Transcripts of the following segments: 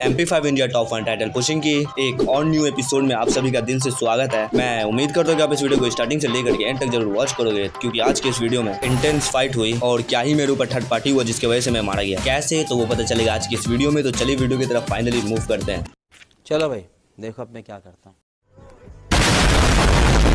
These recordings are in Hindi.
MP5 India top 1 title pushing की एक और न्यू एपिसोड में आप सभी का दिल से स्वागत है। मैं उम्मीद करता हूँ कि आप इस वीडियो को स्टार्टिंग से लेकर के एंड तक जरूर वॉच करोगे, क्योंकि आज के इस वीडियो में इंटेंस फाइट हुई और क्या ही मेरे ऊपर थर्ड पार्टी हुआ जिसकी वजह से मैं मारा गया। कैसे तो वो पता चलेगा आज की इस वीडियो में। तो चलिए वीडियो की तरफ फाइनली मूव करते हैं। चलो भाई देखो अब मैं क्या करता हूँ।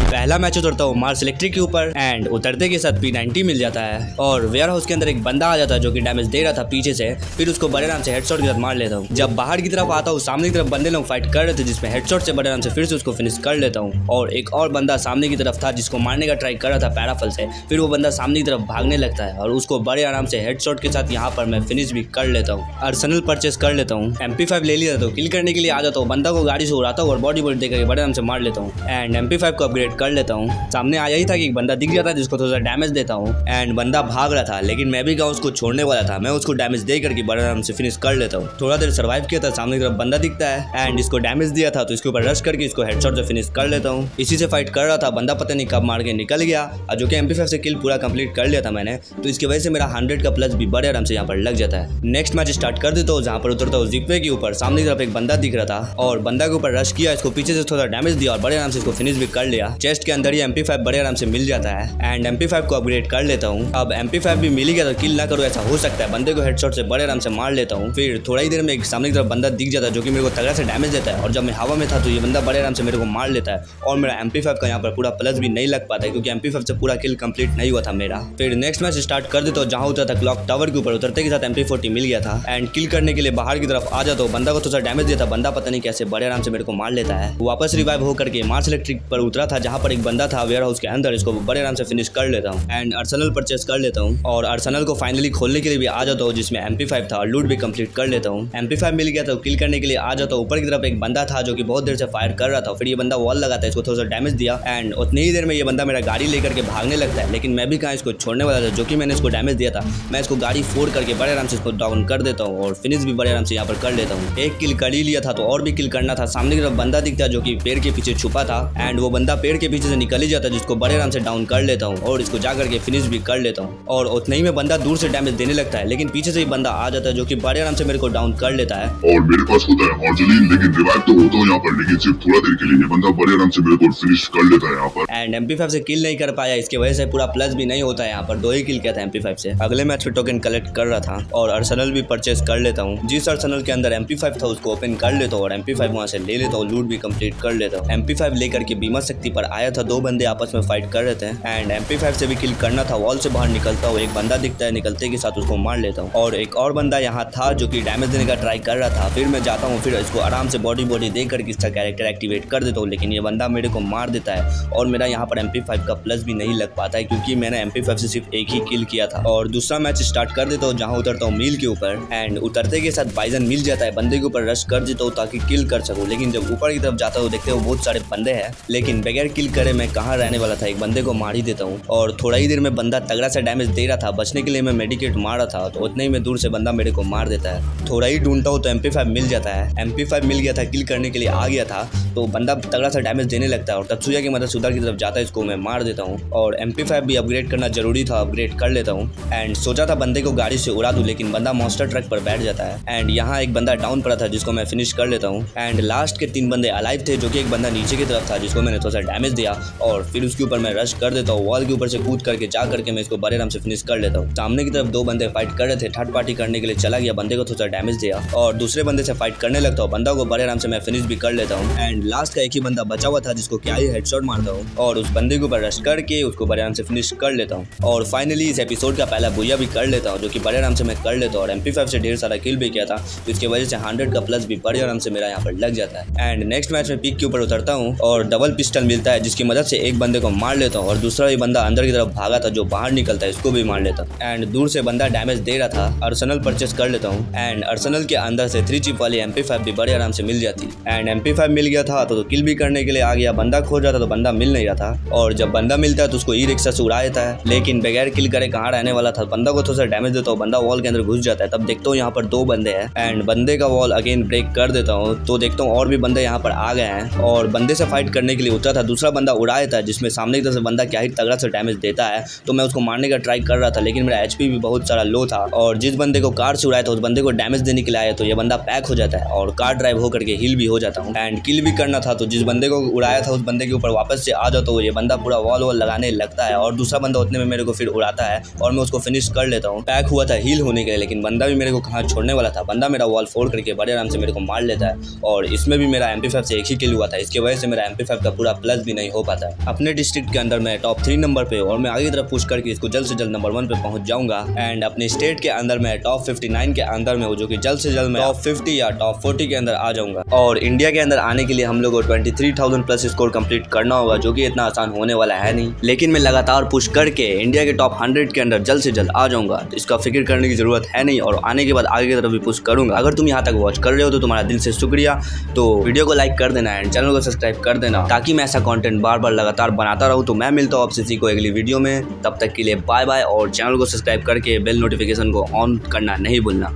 पहला मैच उतरता हूँ मार्स इलेक्ट्रिक के ऊपर एंड उतरते के साथ P90 मिल जाता है और वेयर हाउस के अंदर एक बंदा आ जाता है जो कि डैमेज दे रहा था पीछे से। फिर उसको बड़े नाम से हेडशॉट के साथ मार लेता हूँ। जब बाहर की तरफ आता हूँ सामने की तरफ बंदे लोग फाइट कर रहे थे जिसमें हेडशॉट से बड़े नाम से फिर से उसको फिनिश कर लेता हूँ। और एक और बंदा सामने की तरफ था जिसको मारने का ट्राई कर रहा था पैराफल से। फिर वो बंदा सामने की तरफ भागने लगता है और उसको बड़े आराम से हेडशॉट के साथ यहाँ पर मैं फिनिश भी कर लेता हूँ। अर्सेनल परचेस कर लेता हूँ। MP5 ले लिया तो किल करने के लिए आ जाता हूँ। बंदा को गाड़ी से उड़ाता हूँ और बॉडी देकर बड़े आराम से मार लेता हूँ एंड MP5 को अपग्रेड कर लेता हूँ। सामने आया ही था कि एक बंदा दिख जाता है जिसको थोड़ा सा डैमेज देता हूँ एंड बंदा भाग रहा था, लेकिन मैं भी गाँव उसको छोड़ने वाला था। मैं उसको डैमेज दे करके बड़े आराम से फिनिश कर लेता हूँ। थोड़ा देर सर्वाइव किया था, सामने की तरफ बंदा दिखता है एंड इसको डैमेज दिया था तो इसके ऊपर रश करके इसको हेडशॉट से फिनिश कर लेता हूँ। इसी से फाइट कर रहा था, बंदा पता नहीं कब मार के निकल गया और जो कि MP5 से किल पूरा कंप्लीट कर लिया था मैंने, तो इसकी वजह से मेरा 100 का प्लस भी बड़े आराम से यहाँ पर लग जाता है। नेक्स्ट मैच स्टार्ट कर देता हूँ जहाँ पर उतरता हूँ जिपवे के ऊपर। सामने की तरफ एक बंदा दिख रहा था और बंदा के ऊपर रश किया, इसको पीछे से थोड़ा डैमेज दिया और बड़े आराम से इसको फिनिश भी कर लिया। चेस्ट के अंदर ही MP5 बड़े आराम से मिल जाता है एंड MP5 को अपग्रेड कर लेता हूँ। अब MP5 भी मिल गया तो किल ना करो ऐसा हो सकता है। बंदे को हेडशॉट से बड़े आराम से मार लेता हूँ। फिर थोड़ा ही देर में एक सामने की तरफ बंदा दिख जाता है जो कि मेरे को तगड़ा से डैमेज देता है और जब मैं हवा में था तो ये बंदा बड़े आराम से मेरे को मार लेता है और मेरा MP5 का यहाँ पर पूरा प्लस भी नहीं लग पाता है क्योंकि MP5 से पूरा किल कंप्लीट नहीं हुआ था मेरा। फिर नेक्स्ट मैच स्टार्ट कर देता हूँ जहाँ उतरा था क्लॉक टावर के ऊपर। उतरते के साथ MP40 मिल गया था एंड किल करने के लिए बाहर की तरफ आ जाता हूँ। बंदा को थोड़ा डैमेज देता, बंदा पता नहीं कैसे बड़े आराम से मेरे को मार लेता है। वापस रिवाइव होकर के मार्स इलेक्ट्रिक पर उतरा था जहाँ पर एक बंदा था वेयर हाउस के अंदर, इसको बड़े आराम से फिनिश कर लेता हूँ एंड अर्सेनल परचेस कर लेता हूँ और अर्सेनल को फाइनली खोलने के लिए भी आ जाता हूँ जिसमें MP5 था और लूट भी कंप्लीट कर लेता हूँ। MP5 मिल गया तो किल करने के लिए आ जाता हूँ। ऊपर की तरफ एक बंदा था जो कि बहुत देर से फायर कर रहा था। फिर ये बंदा वॉल लगाता है, इसको थोड़ा सा डैमेज दिया एंड उतनी ही देर में ये बंदा मेरा गाड़ी लेकर के भागने लगता है, लेकिन मैं भी कहाँ इसको छोड़ने वाला था। जो कि मैंने इसको डैमेज दिया था, मैं इसको गाड़ी फोड़ करके बड़े आराम से इसको डाउन कर देता हूँ और फिनिश भी बड़े आराम से यहाँ पर कर लेता हूँ। एक किल कर ही लिया था तो और भी किल करना था। सामने की तरफ बंदा दिखता है जो कि पेड़ के पीछे छुपा था एंड वो बंदा पेड़ के पीछे से निकल ही जाता है जिसको बड़े आराम से डाउन कर लेता हूँ और इसको जा करके फिनिश भी कर लेता हूँ। और उतने ही में बंदा दूर से डैमेज देने लगता है, लेकिन पीछे से ही बंदा आ जाता है जो कि बड़े आराम से मेरे को डाउन कर लेता है और मेरे पास होता है ऑर्जलिन, लेकिन रिवाइव तो होता हूँ यहाँ पर, लेकिन सिर्फ थोड़ा देर के लिए। ये बंदा बड़े आराम से मेरे को फिनिश कर लेता है यहाँ पर एंड MP5 से किल नहीं कर पाया, इसकी वजह से पूरा प्लस भी नहीं होता है। यहाँ पर 2 ही किल किया था MP5 से। अगले मैच में टोकन कलेक्ट कर रहा था और अर्सेनल भी परचेस कर लेता हूँ। जिस अर्सेनल के अंदर MP5 था उसको ओपन कर लेता हूँ और MP5 वहाँ से ले लेता हूँ, लूट भी कंप्लीट कर लेता हूँ। MP5 लेकर के बीमा शक्ति पर आया था, 2 बंदे आपस में फाइट कर रहे थे एंड MP5 से भी किल करना था। वॉल से बाहर निकलता हूँ, एक बंदा दिखता है, निकलते के साथ उसको मार लेता हूँ और एक और बंदा यहाँ था जो कि डैमेज देने का ट्राई कर रहा था। फिर मैं जाता हूँ, फिर इसको आराम से बॉडी दे करके इसका कैरेक्टर एक्टिवेट कर देता हूँ, लेकिन ये बंदा मेरे को मार देता है और मेरा यहाँ पर MP5 का प्लस भी नहीं लग पाता है क्योंकि मैंने MP5 से सिर्फ एक ही किल किया था। और दूसरा मैच स्टार्ट कर देता हूँ जहाँ उतरता हूँ मील के ऊपर एंड उतरते के साथ बाइजन मिल जाता है। बंदे के ऊपर रश कर देता हूँ ताकि किल कर सकूँ, लेकिन जब ऊपर की तरफ जाता हूँ देखते हो बहुत सारे बंदे हैं, लेकिन बगैर किल करे मैं कहाँ रहने वाला था, एक बंदे को मार ही देता हूँ। और थोड़ा ही देर में बंदा तगड़ा सा डैमेज दे रहा था, बचने के लिए मैं मेडिकेट मार रहा था तो उतने ही में दूर से बंदा मेरे को मार देता है। थोड़ा ही ढूंढता हूँ तो MP5 मिल जाता है। MP5 मिल गया था, किल करने के लिए आ गया था तो बंदा तगड़ा सा डैमेज देने लगता है और तत्सुया की मदद से उधर की तरफ जाता है, इसको मैं मार देता हूँ। और MP5 भी अपग्रेड करना जरूरी था, अपग्रेड कर लेता हूँ एंड सोचा था बंदे को गाड़ी से उड़ा दूँ, लेकिन बंदा मॉन्स्टर ट्रक पर बैठ जाता है एंड यहाँ एक बंदा डाउन पड़ा था जिसको मैं फिनिश कर लेता हूँ एंड लास्ट के 3 बंदे अलाइव थे जो कि एक बंदा नीचे की तरफ था जिसको मैंने थोड़ा सा डैमेज दिया और फिर उसके ऊपर मैं रश कर देता हूँ। वॉल के ऊपर से कूद करके जा करके मैं इसको बड़े आराम से फिनिश कर लेता हूँ। सामने की तरफ 2 बंदे फाइट कर रहे थे, थर्ड पार्टी करने के लिए चला गया, बंदे को थोड़ा सा डैमेज दिया और दूसरे बंदे से फाइट करने लगता हूँ। बंदा को बड़े आराम से मैं फिनिश भी कर लेता हूँ एंड लास्ट का एक ही बंदा बचा हुआ था जिसको क्या ही हेडशॉट मारता हूँ और उस बंदे के ऊपर रश करके उसको बड़े आराम से फिनिश कर लेता हूँ। और फाइनली इस एपिसोड का पहला बुया भी कर लेता हूँ जो कि बड़े आराम से मैं कर लेता हूँ और MP5 से ढेर सारा किल भी किया था, तो इसकी वजह से 100 का प्लस भी बड़े आराम से मेरा यहाँ पर लग जाता है। एंड नेक्स्ट मैच में पीक के ऊपर उतरता हूँ और डबल पिस्टल मिलता है जिसकी मदद से एक बंदे को मार लेता हूँ और दूसरा ही बंदा अंदर की तरफ भागा था जो बाहर निकलता है, इसको भी मार लेता हूँ एंड दूर से बंदा डैमेज दे रहा था। अर्सेनल परचेस कर लेता हूँ एंड अर्सेनल के अंदर से 3 चिप वाली MP5 भी बड़े आराम से मिल जाती एंड MP5 मिल गया था तो किल भी करने के लिए आ गया। बंदा खोज रहा था तो बंदा मिल नहीं रहा था और जब बंदा मिलता है तो उसको ई-रिक्शा से उड़ा देता है, लेकिन बगैर किल करे कहाँ रहने वाला था। बंदा को थोड़ा सा डैमेज देता हूँ, बंदा वॉल के अंदर घुस जाता है। तब देखता हूँ यहाँ पर 2 बंदे हैं एंड बंदे का वॉल अगेन ब्रेक कर देता हूँ तो देखता हूँ और भी बंदे यहाँ पर आ गए हैं और बंदे से फाइट करने के लिए उतरा था। दूसरा बंदा उड़ा देता है, जिसमें सामने की तरफ से बंदा क्या ही तगड़ा सा डैमेज देता है। तो मैं उसको मारने का ट्राई कर रहा था, लेकिन मेरा एचपी भी बहुत सारा लो था और जिस बंदे को कार से उड़ाया था उस बंदे को डैमेज देने के लिए आया, तो ये बंदा पैक हो जाता है और कार ड्राइव होकर के हिल भी हो जाता हूँ एंड किल भी करना था। तो जिस बंदे को उड़ाया था उस बंदे के ऊपर वापस से आ जाओ तो ये बंदा पूरा वॉल लगाने लगता है और दूसरा बंदा उतने में मेरे को फिर उड़ाता है और मैं उसको फिनिश कर लेता हूँ। पैक हुआ था हील होने के लिए, लेकिन बंदा भी मेरे को कहाँ छोड़ने वाला था। बंदा मेरा वॉल फोड़ करके बड़े आराम से मेरे को मार लेता है और इसमें भी मेरा MP5 से एक ही किल हुआ था। इसकी वजह से मेरा MP5 का पूरा प्लस भी नहीं हो पाता है। अपने डिस्ट्रिक्ट के अंदर मैं टॉप 3 नंबर पे और मैं आगे की तरफ पुश करके इसको जल्द से जल्द नंबर 1 पे पहुंच जाऊंगा एंड अपने स्टेट के अंदर मैं टॉप 59 के अंदर में हूँ, जो कि जल्द से जल्द मैं टॉप 50 या टॉप 40 के अंदर आ जाऊंगा। और इंडिया के अंदर आने के लिए हम लोग को 23,000 प्लस स्कोर कंप्लीट करना होगा, जो कि इतना आसान होने वाला है नहीं, लेकिन मैं लगातार पुश करके इंडिया के टॉप 100 के अंदर जल्द से जल्द आ जाऊंगा। तो इसका फिक्र करने की जरूरत है नहीं और आने के बाद आगे की तरफ भी पुश करूंगा। अगर तुम यहाँ तक वॉच कर रहे हो तो तुम्हारा दिल से शुक्रिया। तो वीडियो को लाइक कर देना एंड चैनल को सब्सक्राइब कर देना, ताकि मैं ऐसा कंटेंट बार बार लगातार बनाता रहूँ। तो मैं मिलता हूँ आपसे किसी को अगली वीडियो में, तब तक के लिए बाय बाय और चैनल को सब्सक्राइब करके बेल नोटिफिकेशन को ऑन करना नहीं भूलना।